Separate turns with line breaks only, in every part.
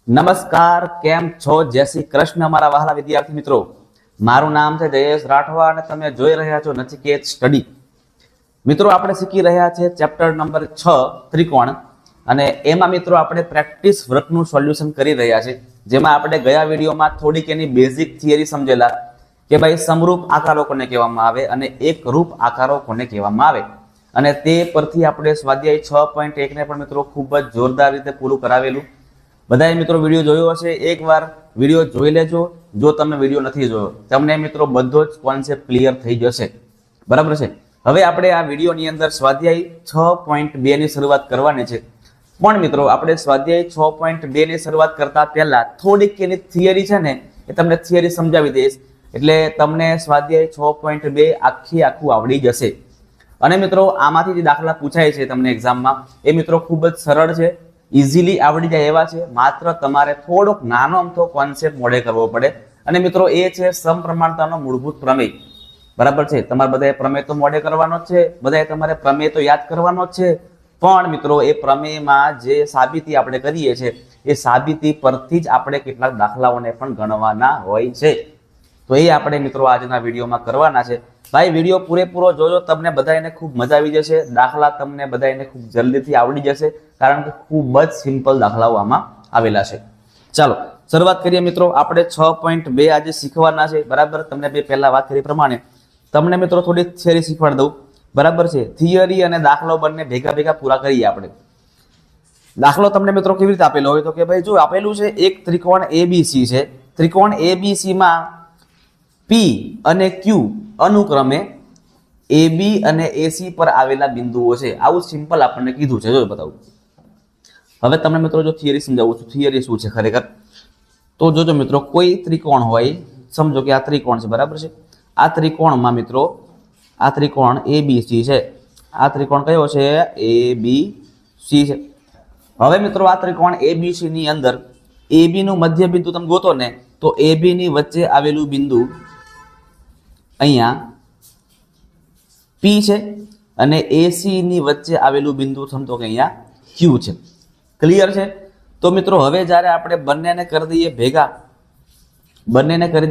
નમસ્કાર, કેમ છો? જય શ્રી કૃષ્ણ મારા વહાલા વિદ્યાર્થી મિત્રો. મારું નામ છે જયેશ રાઠવા અને તમે જોઈ રહ્યા છો નચિકેત સ્ટડી. મિત્રો, આપણે શીખી રહ્યા છે ચેપ્ટર નંબર 6 ત્રિકોણ, અને એમાં મિત્રો આપણે પ્રેક્ટિસ વર્કનું સોલ્યુશન કરી રહ્યા છે, જેમાં આપણે ગયા વિડીયોમાં થોડીક એની બેઝિક થિયરી સમજેલા કે ભાઈ સમરૂપ આકારો કોને કહેવામાં આવે અને એકરૂપ આકારો કોને કહેવામાં આવે, અને તે પરથી આપણે સ્વાધ્યાય 6.1 ને પણ મિત્રો ખૂબ જ જોરદાર રીતે પૂરું કરાવેલું. બધાએ મિત્રો વિડીયો જોયો હશે, એકવાર વિડીયો જોઈ લેજો. જો તમે વિડીયો નથી જોયો, તમને મિત્રો બધો જ કોન્સેપ્ટ ક્લિયર થઈ જશે. બરાબર છે. હવે આપણે આ વિડીયોની અંદર સ્વાધ્યાય 6.2 ની શરૂઆત કરવાની છે. પણ મિત્રો, આપણે સ્વાધ્યાય 6.2 ની શરૂઆત કરતા પહેલા થોડીક એની થિયરી છે ને, એ તમને થિયરી સમજાવી દઈશ, એટલે તમને સ્વાધ્યાય 6.2 આખું આવડી જશે. અને મિત્રો, આમાંથી જે દાખલા પૂછાય છે તમને એક્ઝામમાં, એ મિત્રો ખૂબ જ સરળ છે, ઇઝીલી આવડી જાય એવા છે. માત્ર તમારે થોડોક નાનો અમથો કોન્સેપ્ટ મોડે કરવો પડે. અને મિત્રો, એ છે સમપ્રમાણતાનો મૂળભૂત પ્રમેય. બરાબર છે. તમારે બધાએ પ્રમેય તો મોડે કરવાનો જ છે, બધાએ તમારે પ્રમેય તો યાદ કરવાનો જ છે. પણ મિત્રો, એ પ્રમેયમાં જે સાબિતી આપણે કરીએ છીએ, એ સાબિતી પરથી જ આપણે કેટલાક દાખલાઓને પણ ગણવાના હોય છે. તો એ આપણે મિત્રો આજના વિડીયોમાં કરવાના છે. ભાઈ, વિડીયો પૂરેપૂરો જોજો, તમને બધાને ખૂબ મજા આવી જશે. દાખલા તમને બધાને ખૂબ જલ્દીથી આવડી જશે, કારણ કે ખૂબ જ સિમ્પલ દાખલાઓ આમાં આવેલા છે. ચાલો શરૂઆત કરીએ મિત્રો. આપણે 6.2 આજે શીખવાના છે. બરાબર, તમને પહેલા વાત કરી પ્રમાણે તમને મિત્રો થોડી થિયરી શીખવાડી દઉં. બરાબર છે. થિયરી અને દાખલો બંને ભેગા પૂરા કરીએ આપણે. દાખલો તમને મિત્રો કેવી રીતે આપેલો હોય તો કે ભાઈ જો આપેલું છે, એક ત્રિકોણ એબીસી છે. ત્રિકોણ એબીસી માં પી અને ક્યુ અનુક્રમે એબી અને એસી પર આવેલા બિંદુઓ છે. આવું સિમ્પલ આપણને કીધું છે. જો બતાવું. હવે તમને મિત્રો જો થિયરી સમજાવું છું, થિયરી શું છે ખરેખર તો જોજો મિત્રો. કોઈ ત્રિકોણ હોય, સમજો કે આ ત્રિકોણ છે. બરાબર છે. આ ત્રિકોણમાં મિત્રો, આ ત્રિકોણ એબીસી છે. આ ત્રિકોણ કયો છે? એબીસી છે. હવે મિત્રો, આ ત્રિકોણ એબીસી ની અંદર એબી નું મધ્ય બિંદુ તમે ગોતો ને, તો એબી ની વચ્ચે આવેલું બિંદુ અહીંયા પી છે, અને એસી ની વચ્ચે આવેલું બિંદુ સમજો કે અહીંયા ક્યુ છે. ક્લિયર છે? તો મિત્રો, હવે જ્યારે આપણે બંનેને કરી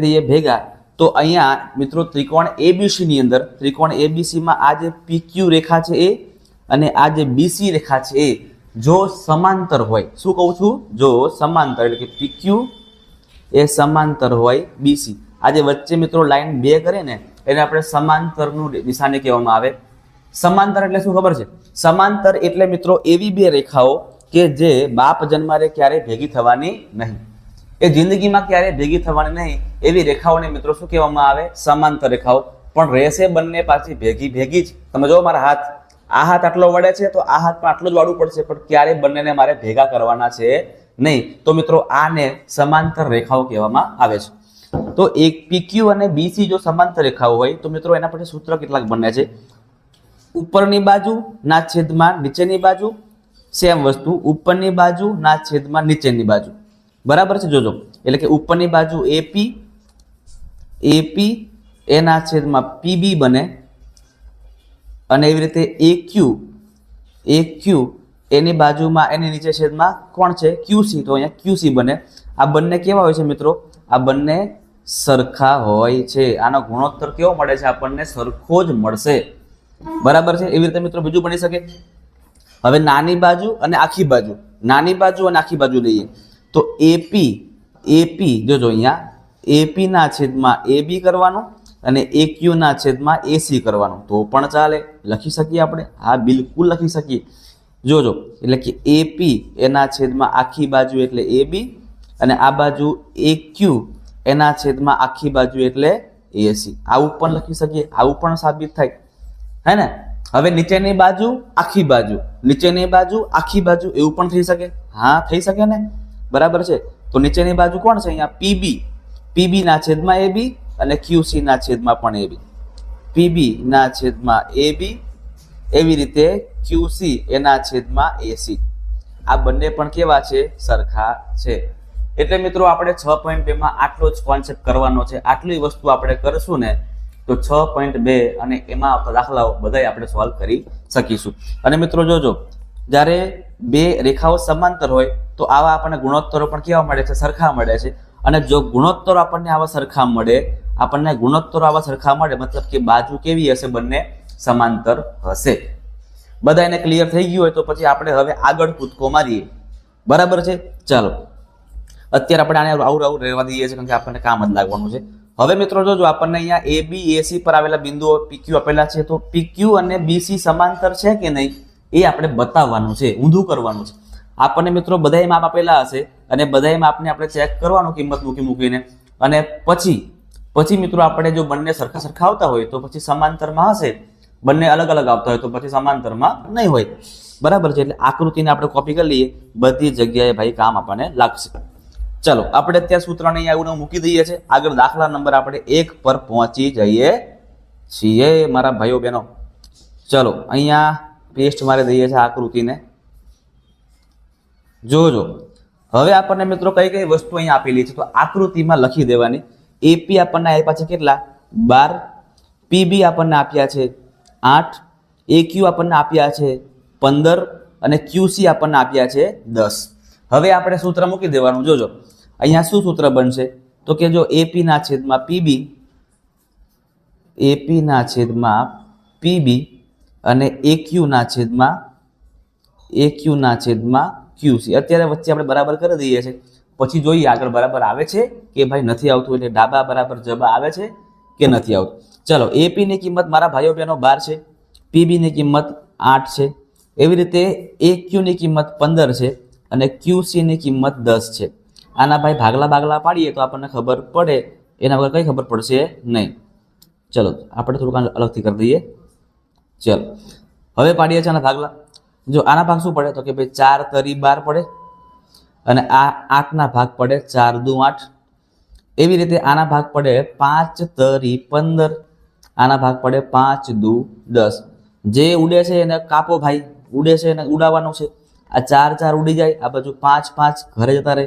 દઈએ ભેગા, તો અહીંયા મિત્રો ત્રિકોણ એબીસી ની અંદર, ત્રિકોણ એબીસી માં આ જે પીક્યુ રેખા છે એ અને આ જે બીસી રેખા છે એ જો સમાંતર હોય, શું કહું છું? જો સમાંતર, એટલે કે પીક્યુ એ સમાંતર હોય બીસી, આ જે વચ્ચે મિત્રો લાઈન બે કરે ને, એને આપણે સમાંતરનું નિશાની કહેવામાં આવે. સમાંતર એટલે શું ખબર છે? સમાંતર એટલે મિત્રો એવી બે રેખાઓ કે જે બાપ જન્મારે ક્યારેય ભેગી થવાની નહીં, એ જિંદગીમાં ક્યારેય ભેગી થવાની નહીં, એવી રેખાઓને મિત્રો શું કહેવામાં આવે? સમાંતર રેખાઓ. પણ રહેશે બંને પાછી ભેગી જ. તમે જો મારા હાથ, આ હાથ આટલો વળે છે તો આ હાથ પણ આટલો જ વાળવું પડશે, પણ ક્યારેય બંનેને મારે ભેગા કરવાના છે નહીં. તો મિત્રો, આને સમાંતર રેખાઓ કહેવામાં આવે છે. તો એક પીક્યુ અને બીસી જો સમાંતર રેખાઓ હોય તો મિત્રો એના પછી સૂત્ર કેટલાક બને છે? ઉપરની બાજુ ના છેદમાં નીચેની બાજુ, સેમ વસ્તુ ઉપરની બાજુ ના છેદમાં નીચેની બાજુ. બરાબર છે. જોજો, એટલે કે ઉપરની બાજુ એપી એના છેદમાં પીબી બને, અને એવી રીતે એક્યુ એની બાજુમાં એની નીચે છેદમાં કોણ છે? ક્યુસી, તો અહીંયા ક્યુસી બને. આ બંને કેવા હોય છે મિત્રો? આ બંને સરખા હોય છે. આનો ગુણોત્તર કેવો મળે છે? આપણને સરખો જ મળશે. બરાબર છે. એવી રીતે મિત્રો બીજું બની શકે. હવે નાની બાજુ અને આખી બાજુ, નાની બાજુ અને આખી બાજુ લઈએ તો એપી જોજો, અહીંયા એપી ના છેદમાં એબી કરવાનું અને એક્યુ ના છેદમાં એસી કરવાનું, તો પણ ચાલે. લખી શકીએ આપણે? હા, બિલકુલ લખી શકીએ. જોજો, એટલે કે એપી એના છેદમાં આખી બાજુ એટલે એબી, અને આ બાજુ એક્યુ એના છેદમાં આખી બાજુ એટલે એસી. આવું પણ લખી શકીએ, આવું પણ સાબિત થાય, હે ને? હવે નીચેની બાજુ આખી બાજુ, નીચેની બાજુ આખી બાજુ, એવું પણ થઈ શકે. હા, થઈ શકે ને? બરાબર છે. તો નીચેની બાજુ કોણ છે? અહીંયા પીબી ના છેદમાં એબી અને ક્યુસી ના છેદમાં પણ એબી. પીબી ના છેદમાં એબી, એવી રીતે ક્યુસી એના છેદમાં એસી. આ બંને પણ કેવા છે? સરખા છે. એટલે મિત્રો, આપણે 6.2 માં આટલો જ કોન્સેપ્ટ કરવાનો છે. આટલી વસ્તુ આપણે કરશું ને તો 6.2 અને એમાં આવતા દાખલાઓ બધા આપણે સોલ્વ કરી શકીશું. અને મિત્રો જોજો, જ્યારે બે રેખાઓ સમાંતર હોય તો આવા આપણને ગુણોત્તરો પણ કેવા મળે છે? સરખા મળે છે. અને જો ગુણોત્તરો આપણને આવા સરખા મળે, મતલબ કે બાજુ કેવી હશે? બંને સમાંતર હશે. બધા એને ક્લિયર થઈ ગયું હોય તો પછી આપણે હવે આગળ કૂદકો મારીએ. બરાબર છે? ચાલો અત્યારે આપણે આને આવું રહેવા દઈએ છીએ, કારણ કે આપણને કામ જ લાગવાનું છે. હવે મિત્રો જોજો, આપણને અહીંયા એ બી એસી પર આવેલા બિંદુઓ પીક્યુ આપેલા છે, તો પીક્યુ અને બીસી સમાંતર છે કે નહીં એ આપણે બતાવવાનું છે, ઊંધું કરવાનું છે. આપણને મિત્રો બધાય માપ આપેલા હશે અને બધાય માપને આપણે ચેક કરવાનું કિંમત મૂકીને, અને પછી મિત્રો આપણે જો બંને સરખા આવતા હોય તો પછી સમાંતરમાં હશે, બંને અલગ અલગ આવતા હોય તો પછી સમાંતરમાં નહીં હોય. બરાબર છે? એટલે આકૃતિને આપણે કોપી કરી લઈએ, બધી જગ્યાએ ભાઈ કામ આપણને લાગશે. ચલો આપણે ત્યાં સૂત્રને અહીંયા મૂકી દઈએ છીએ. આગળ દાખલા નંબર આપણે 1 પર પહોંચી જઈએ છીએ મારા ભાઈઓ બહેનો. ચલો અહીંયા પેસ્ટ મારી દઈએ છીએ આકૃતિને. જોજો હવે આપણને મિત્રો કઈ વસ્તુ અહીંયા આપેલી છે તો આકૃતિમાં લખી દેવાની. એપી આપણને આપ્યા છે કેટલા? 12. પીબી આપણને આપ્યા છે 8. એક્યુ આપણને આપ્યા છે 15 અને ક્યુસી આપણને આપ્યા છે 10. હવે આપણે સૂત્ર મૂકી દેવાનું. જોજો અહીંયા શું સૂત્ર બનશે તો કે જો એપી ના છેદમાં પીબી અને એક્યુ ના છેદમાં ક્યુસી. અત્યારે વચ્ચે આપણે બરાબર કરી દઈએ છીએ, પછી જોઈએ આગળ બરાબર આવે છે કે ભાઈ નથી આવતું, એટલે ડાબા બરાબર જબા આવે છે કે નથી આવતું. ચલો એપી ની કિંમત મારા ભાઈઓ બહેનો 12 છે, પીબી ની કિંમત 8 છે, એવી રીતે એક્યુ ની કિંમત 15 છે અને ક્યુસી ની કિંમત 10 છે. આના ભાઈ ભાગલા પાડીએ તો આપણને ખબર પડે, એના વગર કઈ ખબર પડશે નહીં. ચલો આપણે થોડુંક અલગથી કરી દઈએ. ચલો હવે પાડીએ છીએ આના ભાગલા. જો આના ભાગ શું પડે તો કે ભાઈ 4 તરી 12 પડે અને આ 8 ના ભાગ પડે 4 દુ 8. એવી રીતે આના ભાગ પડે 5 તરી 15, આના ભાગ પડે 5 દુ 10. જે ઉડે છે એને કાપો ભાઈ, ઉડે છે એને ઉડાવવાનું છે. આ 4 4 ઉડી જાય, આ બાજુ 5 5 ઘરે જતા રહે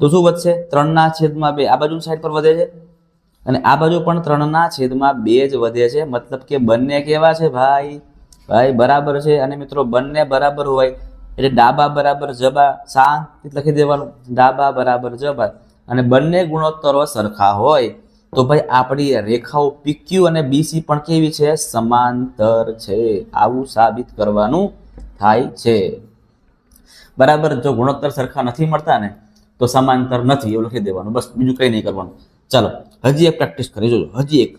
તો શું વધશે? 3/2. આ બાજુ સાઈડ પર વધે છે અને આ બાજુ પણ 3/2 જ વધે છે. મતલબ કે બંને કેવા છે ભાઈ બરાબર છે. અને મિત્રો બંને બરાબર હોય એટલે ડાબા બરાબર જબા, શાંતિ લખી દેવાનું, ડાબા બરાબર જબા. અને બંને ગુણોત્તરો સરખા હોય તો ભાઈ આપણી રેખાઓ પીક્યુ અને બીસી પણ કેવી છે? સમાંતર છે. આવું સાબિત કરવાનું થાય છે. બરાબર? જો ગુણોત્તર સરખા નથી મળતા ને તો સમાંતર નથી એવું લખી દેવાનું, બસ બીજું કંઈ નહીં કરવાનું. ચાલો હજી એક પ્રેક્ટિસ કરી જોજો. હજી એક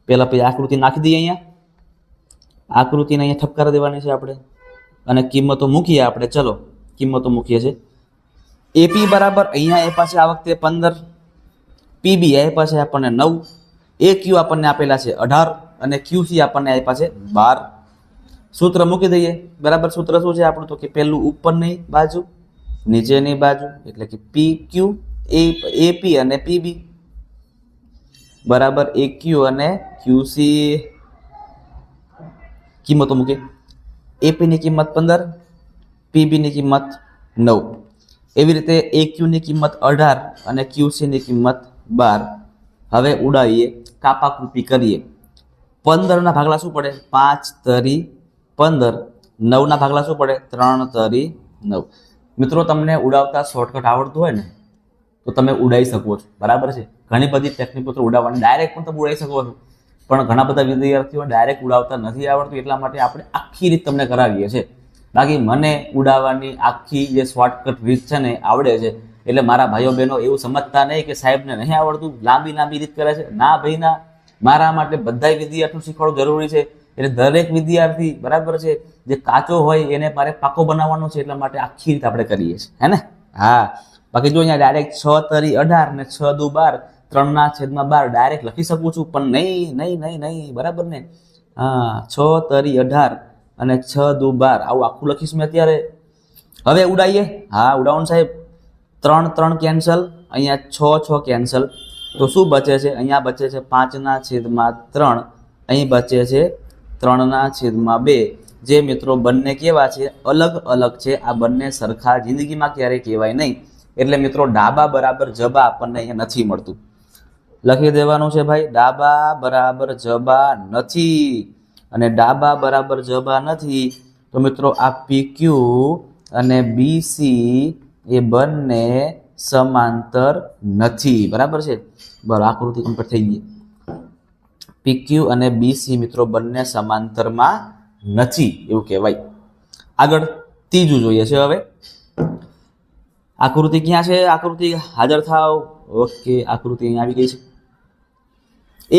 પેલા આકૃતિ નાખી દઈએ. અહીંયા આકૃતિને અહીંયા ઠપકાર દેવાની છે આપણે અને કિંમતો મૂકીએ આપણે. ચલો કિંમતો મૂકીએ છીએ. એપી બરાબર અહીંયા એ પાસે આ વખતે 15, પીબી એ પાસે આપણને 9, એક્યુ આપણને આપેલા છે 18 અને ક્યુસી આપણને આપ્યા છે 12. સૂત્ર મૂકી દઈએ. બરાબર? સૂત્ર શું છે આપણું તો કે પહેલું ઉપરની બાજુ નીચેની બાજુ, એટલે કે પીક્યુ એપી અને પીબી બરાબર એક્યુ અને ક્યુસી. કિંમતો મૂકે. એપી ની કિંમત 15, પીબી ની કિંમત 9, એવી રીતે એક્યુ ની કિંમત 18 અને ક્યુસી ની કિંમત 12. હવે ઉડાવીએ, કાપાકૂપી કરીએ. 15 ના ભાગલા શું પડે? 5 તરી 15. 9 ના ભાગલા શું પડે? 3 તરી 9. મિત્રો તમને ઉડાવતા શોર્ટકટ આવડતું હોય ને તો તમે ઉડાવી શકો છો. બરાબર છે? ઘણી બધી ટેકનિકો તો ઉડાવવાની, ડાયરેક્ટ પણ તમે ઉડાવી શકો છો, પણ ઘણા બધા વિદ્યાર્થીઓ ડાયરેક્ટ ઉડાવતા નથી આવડતું, એટલા માટે આપણે આખી રીત તમને કરાવીએ છીએ. બાકી મને ઉડાવવાની આખી જે શોર્ટકટ રીત છે ને આવડે છે. એટલે મારા ભાઈઓ બહેનો એવું સમજતા નહીં કે સાહેબને નહીં આવડતું, લાંબી રીત કરે છે. ના ભાઈ ના, મારા માટે બધા વિદ્યાર્થીઓ શીખવાડવું જરૂરી છે. એટલે દરેક વિદ્યાર્થી બરાબર છે જે કાચો હોય એને મારે પાકો બનાવવાનો છે, એટલા માટે આખી રીત આપણે કરીએ છીએ, હે ને? હા. બાકી જો અહીંયા ડાયરેક્ટ 6 તરી 18 ને 6 દુ 12, 3/12 ડાયરેક્ટ લખી શકું છું, પણ નહીં. બરાબર ને? હા, 6 તરી 18 અને 6 દુ 12 આવું આખું લખીશ મેં અત્યારે. હવે ઉડાઈએ. હા ઉડાવવાનું સાહેબ. 3 કેન્સલ, અહીંયા 6 કેન્સલ, તો શું બચે છે? અહીંયા બચે છે 5/3, અહીં બચે છે 3/2. જે મિત્રો બંને કેવા છે? અલગ અલગ છે. આ બંને સરખા જિંદગીમાં ક્યારેય કહેવાય નહીં. એટલે મિત્રો ડાબા બરાબર જબા આપણને અહીંયા નથી મળતું. લખી દેવાનું છે ભાઈ, ડાબા બરાબર જબા નથી. અને ડાબા બરાબર જબા નથી તો મિત્રો આ પીક્યુ અને બીસી એ બંને સમાંતર નથી. બરાબર છે. બરાબર, આકૃતિ કમ્પ્લીટ થઈ ગઈ. પીક્યુ અને બીસી મિત્રો બંને સમાંતરમાં નથી એવું કહેવાય. આગળ ત્રીજું જોઈએ છે. હવે આકૃતિ ક્યાં છે? આકૃતિ હાજર થાવ. ઓકે, આકૃતિ અહીં આવી ગઈ છે.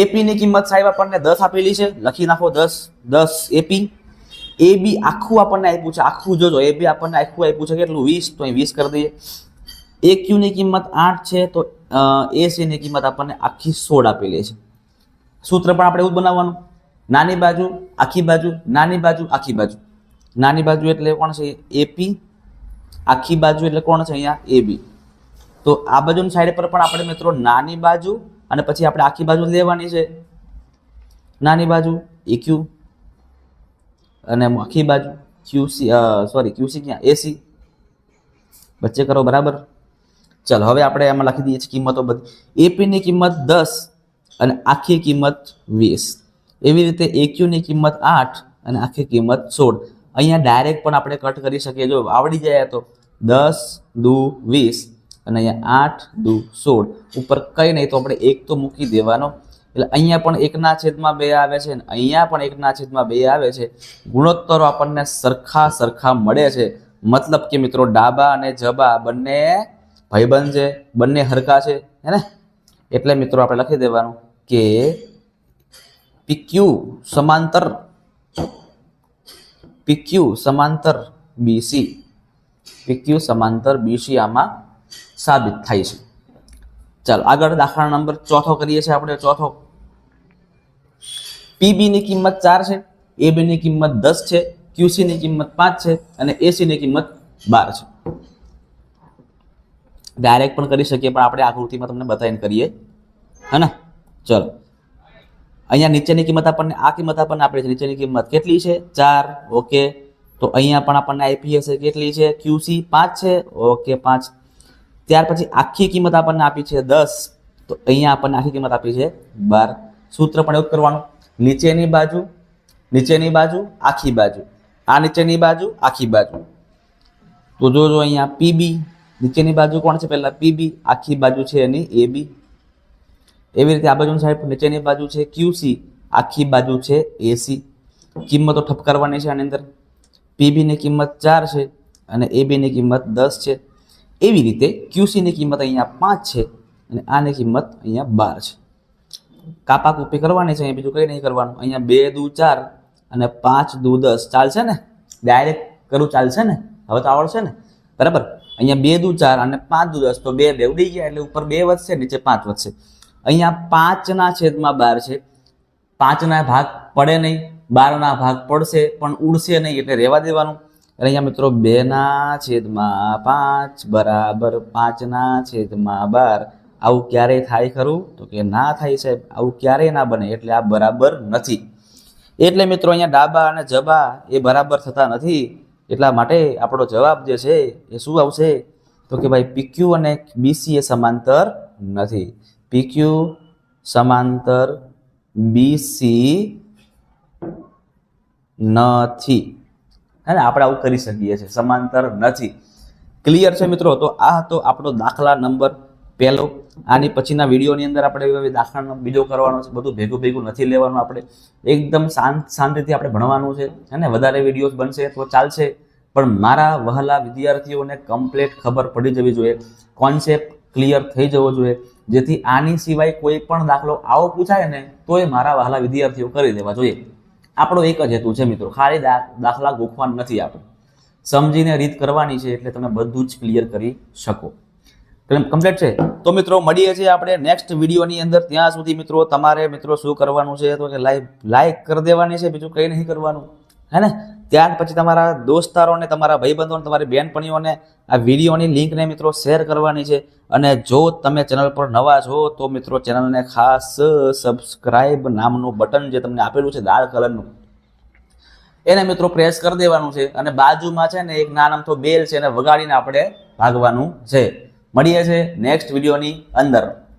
એપી ની કિંમત સાહેબ આપણને 10 આપેલી છે. લખી નાખો 10 એપી. એ બી આખું આપણને આપ્યું છે. આખું જોજો, એ બી આપણને આખું આપ્યું છે કેટલું? 20. તો અહીં 20 કરી દઈએ. એ ક્યુ ની કિંમત 8 છે. તો એસી ની કિંમત આપણને આખી 16 આપેલી છે. સૂત્ર પણ આપણે એવું જ બનાવવાનું. નાની બાજુ આખી બાજુ, નાની બાજુ આખી બાજુ. નાની બાજુ એટલે કોણ છે? એપી. આખી બાજુ એટલે કોણ છે? અહીંયા એબી. તો આ બાજુની સાઈડ પર પણ આપણે મિત્રો નાની બાજુ અને પછી આપણે આખી બાજુ લેવાની છે. નાની બાજુ એક્યુ અને આખી બાજુ ક્યુસી, ક્યુસી ક્યાં? એસી. વચ્ચે કરો. બરાબર. ચાલો હવે આપણે એમાં લખી દઈએ છીએ કિંમતો બધી. એપી ની કિંમત 10 અને આખી કિંમત 20. એવી રીતે એક્યુ ની કિંમત 8 અને આખી કિંમત 16. અહીંયા ડાયરેક્ટ પણ આપણે કટ કરી શકીએ. જો આવડી જાય તો 10 દુ 20 અને અહીંયા 8 દુ 16. ઉપર કંઈ નહીં તો આપણે 1 તો મૂકી દેવાનો. એટલે અહીંયા પણ 1/2 આવે છે અને અહીંયા પણ 1/2 આવે છે. ગુણોત્તરો આપણને સરખા મળે છે. મતલબ કે મિત્રો ડાબા અને જબા બંને ભાઈબંધ છે, બંને હરખા છે, હે ને? એટલે મિત્રો આપણે લખી દેવાનું કે PQ સમાંતર BC. PQ સમાંતર BC આમાં સાબિત થાય છે. ચાલો આગળ દાખલા નંબર 4 કરીએ છીએ આપણે. ચોથો, PB ની કિંમત 4 છે, AB ની કિંમત 10 છે, QC ની કિંમત 5 છે અને AC ની કિંમત 12 છે. ડાયરેક્ટ પણ કરી શકીએ, પણ આપણે આકૃતિમાં તમને બતાવીને કરીએ, હે ને? ચલો અહીંયા નીચેની કિંમત આપણને, આ કિંમત આપણને આપી છે. નીચેની કિંમત કેટલી છે? 4. ઓકે. તો અહીંયા પણ આપણને આપી હશે કેટલી છે? QC 5 છે. ઓકે, 5. ત્યાર પછી આખી કિંમત આપણને આપી છે 10. તો અહીંયા આપણને આખી કિંમત આપી છે 12. સૂત્ર પણ એવું કરવાનું. નીચેની બાજુ આખી બાજુ, આ નીચેની બાજુ આખી બાજુ. તો જોજો અહીંયા PB નીચેની બાજુ કોણ છે? પહેલા PB, આખી બાજુ છે એની AB. એવી રીતે આ બાજુની સાઈડ નીચેની બાજુ છે QC, આખી બાજુ છે AC. કિંમતો ઠપકારવાની છે આની અંદર. PB ની કિંમત 4 છે અને AB ની કિંમત 10 છે. એવી રીતે QC ની કિંમત અહીંયા 5 છે અને આની કિંમત અહીંયા 12 છે. કાપા કૂપી કરવાની છે, અહીંયા બીજું કંઈ નહીં કરવાનું. અહીંયા 2 દુ 4 અને 5 દુ 10. ચાલશે ને? ડાયરેક્ટ કરું ચાલશે ને? હવે તો આવડશે ને? બરાબર. અહીંયા 2 દુ 4 અને 5 દુ 10. તો 2 ઉડી ગયા એટલે ઉપર 2 વધશે, નીચે 5 વધશે. અહીંયા 5/12 છે. 5ના ભાગ પડે નહીં, 12ના ભાગ પડશે પણ ઉડશે નહીં, એટલે રહેવા દેવાનું. એટલે અહીંયા મિત્રો 2/5 બરાબર 5/12. આવું ક્યારેય થાય ખરું? તો કે ના થાય સાહેબ, આવું ક્યારેય ના બને. એટલે આ બરાબર નથી. એટલે મિત્રો અહીંયા ડાબા અને જબા એ બરાબર થતા નથી. એટલા માટે આપણો જવાબ જે છે એ શું આવશે? તો કે ભાઈ PQ અને BC એ સમાંતર નથી. PQ સમાંતર BC નથી, હે ને? આપણે આવું કરી શકીએ છીએ, સમાંતર નથી. ક્લિયર છે મિત્રો? તો આ હતો આપણો દાખલા નંબર 1. આની પછીના વિડીયોની અંદર આપણે દાખલા બીજો કરવાનો છે. બધું ભેગું નથી લેવાનું. આપણે એકદમ શાંતિથી આપણે ભણવાનું છે, હે ને? વધારે વિડીયોઝ બનશે તો ચાલશે, પણ મારા વહાલા વિદ્યાર્થીઓને કમ્પ્લીટ ખબર પડી જવી જોઈએ, કોન્સેપ્ટ ક્લિયર થઈ જવો જોઈએ, જેથી આની સિવાય કોઈ પણ દાખલો આવો પૂછાય ને તોય મારા વહાલા વિદ્યાર્થીઓ કરી દેવા જોઈએ. આપણો એક જ હેતુ છે મિત્રો, ખાલી દાખલા ગોખવાનું નથી. આપણે સમજીને રીત કરવાની છે, એટલે તમે બધું જ ક્લિયર કરી શકો. કમ્પ્લીટ છે? તો મિત્રો મળીએ છીએ આપણે નેક્સ્ટ વિડીયોની અંદર. ત્યાં સુધી મિત્રો તમારે મિત્રો શું કરવાનું છે? તો કે લાઈક કરી દેવાની છે, બીજું કંઈ નહીં કરવાનું, હે ને? ત્યાર પછી તમારા દોસ્તારોને, તમારા ભાઈબંધોને, તમારી બહેનપણીઓને આ વિડીયોની લિંકને મિત્રો શેર કરવાની છે. અને જો તમે ચેનલ પર નવા છો તો મિત્રો ચેનલને ખાસ સબસ્ક્રાઇબ નામનું બટન જે તમને આપેલું છે લાલ કલરનું, એને મિત્રો પ્રેસ કરી દેવાનું છે. અને બાજુમાં છે ને એક નાનો અમથો બેલ છે, એને વગાડીને આપણે ભાગવાનું છે. મળીએ છે નેક્સ્ટ વિડીયોની અંદર.